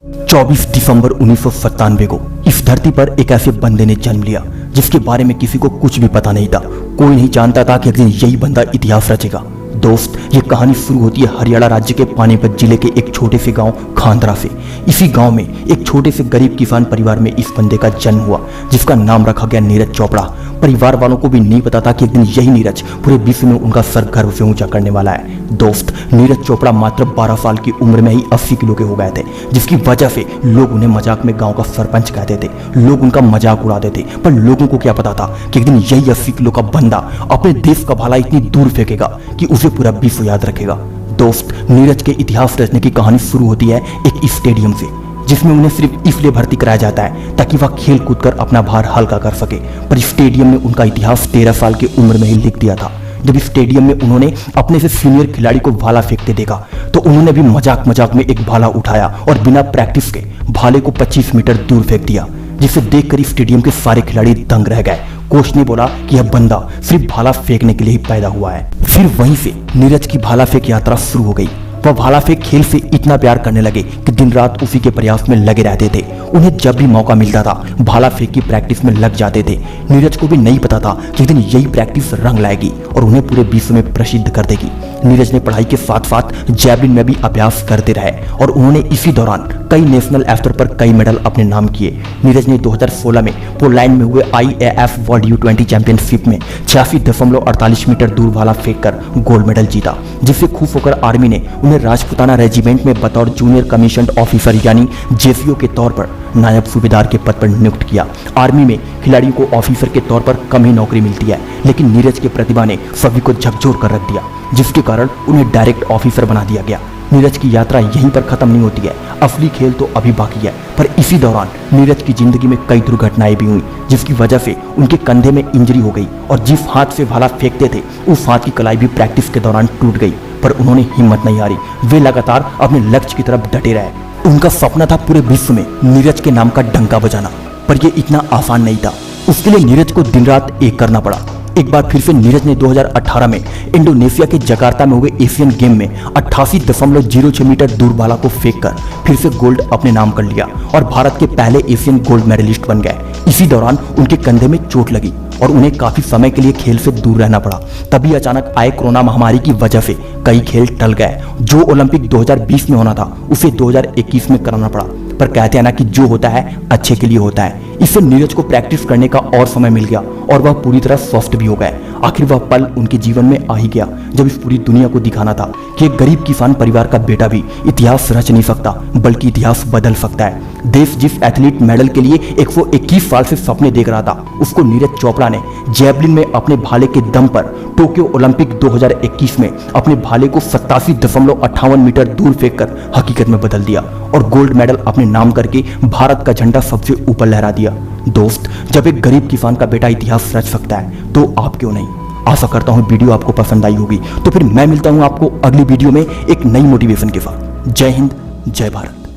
24 दिसंबर 1997 को इस धरती पर एक ऐसे बंदे ने जन्म लिया जिसके बारे में किसी को कुछ भी पता नहीं था। कोई नहीं जानता था कि एक दिन यही बंदा इतिहास रचेगा। दोस्त, ये कहानी शुरू होती है हरियाणा राज्य के पानीपत जिले के एक छोटे से गांव खांदरा से। इसी गांव में एक छोटे से गरीब किसान परिवार में इस बंदे का जन्म हुआ जिसका नाम रखा गया नीरज चोपड़ा। परिवार वालों को भी नहीं पता था कि एक दिन यही नीरज पूरे विश्व में उनका सर गर्व से ऊंचा करने वाला है। दोस्त, नीरज चोपड़ा मात्र 12 साल की उम्र में ही 80 किलो के हो गए थे, जिसकी वजह से लोग उन्हें मजाक में गांव का सरपंच कहते थे। लोग उनका मजाक उड़ाते थे, पर लोगों को क्या पता था कि एक दिन यही 80 किलो का बंदा अपने देश का भाला इतनी दूर फेंकेगा कि उसे पूरा विश्व याद रखेगा। दोस्त, नीरज के इतिहास रचने की कहानी शुरू होती है एक स्टेडियम से, जिसमें उन्हें सिर्फ इसलिए भर्ती कराया जाता है ताकि वह खेल कूद कर अपना भार हल्का कर सके। पर स्टेडियम ने उनका इतिहास 13 साल की उम्र में ही लिख दिया था। जब स्टेडियम में उन्होंने अपने से सीनियर खिलाड़ी को भाला फेंकते देखा तो उन्होंने भी मजाक मजाक में एक भाला उठाया और बिना प्रैक्टिस के भाले को 25 मीटर दूर फेंक दिया, जिसे देखकर स्टेडियम के सारे खिलाड़ी दंग रह गए। कोच ने बोला कि यह बंदा सिर्फ भाला फेंकने के लिए ही पैदा हुआ है। फिर वहीं से नीरज की भाला फेंक यात्रा शुरू हो गई। वह भाला फेंक खेल से इतना प्यार करने लगे कि दिन रात उसी के प्रयास में लगे रहते थे। उन्हें जब भी मौका मिलता था भाला फेंक की प्रैक्टिस में लग जाते थे। नीरज को भी नहीं पता था कि एक दिन यही प्रैक्टिस रंग लाएगी और उन्हें पूरे विश्व में प्रसिद्ध कर देगी। नीरज ने पढ़ाई के साथ साथ जैवलिन में भी अभ्यास करते रहे और उन्होंने इसी दौरान कई नेशनल स्तर पर कई मेडल अपने नाम किए। नीरज ने 2016 में पोलैंड में हुए IAAF वर्ल्ड U20 चैंपियनशिप में 86.48 मीटर दूर भाला फेंककर गोल्ड मेडल जीता, जिससे खुश होकर आर्मी ने उन्हें राजपुताना रेजिमेंट में बतौर जूनियर कमीशन्ड ऑफिसर यानी JCO के तौर पर नायब सूबेदार के पद पर नियुक्त किया। आर्मी में खिलाड़ियों को ऑफिसर के तौर पर कम ही नौकरी मिलती है, लेकिन नीरज की प्रतिभा ने सभी को झकझोर कर रख दिया, जिसके कारण उन्हें डायरेक्ट ऑफिसर बना दिया गया। नीरज की यात्रा यहीं पर खत्म नहीं होती है, असली खेल तो अभी बाकी है। पर इसी दौरान नीरज की जिंदगी में कई दुर्घटनाएं भी हुई, जिसकी वजह से उनके कंधे में इंजरी हो गई और जिस हाथ से भाला फेंकते थे उस हाथ की कलाई भी प्रैक्टिस के दौरान टूट गई। पर उन्होंने हिम्मत नहीं हारी, वे लगातार अपने लक्ष्य की तरफ डटे रहे। उनका सपना था पूरे विश्व में नीरज के नाम का डंका बजाना, पर यह इतना आसान नहीं था। उसके लिए नीरज को दिन रात एक करना पड़ा। एक बार फिर से नीरज ने 2018 में इंडोनेशिया के जकार्ता में हुए एशियन गेम में 88.06 मीटर दूर भाला को फेंककर फिर से गोल्ड अपने नाम कर लिया और भारत के पहले एशियन गोल्ड मेडलिस्ट बन गए। इसी दौरान उनके कंधे में चोट लगी और उन्हें काफी समय के लिए खेल से दूर रहना पड़ा। तभी अचानक आए कोरोना महामारी की वजह से कई खेल टल गए। जो ओलंपिक 2020 में होना था उसे 2021 में कराना पड़ा। पर कहते हैं ना कि जो होता है अच्छे के लिए होता है। इससे नीरज को प्रैक्टिस करने का और समय मिल गया और वह पूरी तरह स्वस्थ भी हो गए। आखिर वह पल उनके जीवन में आ ही गया जब इस पूरी दुनिया को दिखाना था कि एक गरीब किसान परिवार का बेटा भी इतिहास रच नहीं सकता बल्कि इतिहास बदल सकता है। देश जिस एथलीट मेडल के लिए 121 साल से सपने देख रहा था, उसको नीरज चोपड़ा ने जैवलिन में अपने भाले के दम पर टोक्यो ओलंपिक 2021 में अपने भाले को 87.58 मीटर दूर फेंककर हकीकत में बदल दिया और गोल्ड मेडल अपने नाम करके भारत का झंडा सबसे ऊपर लहरा दिया। दोस्त, जब एक गरीब किसान का बेटा इतिहास रच सकता है तो आप क्यों नहीं। आशा करता हूँ वीडियो आपको पसंद आई होगी। तो फिर मैं मिलता हूँ आपको अगली वीडियो में एक नई मोटिवेशन के साथ। जय हिंद, जय भारत।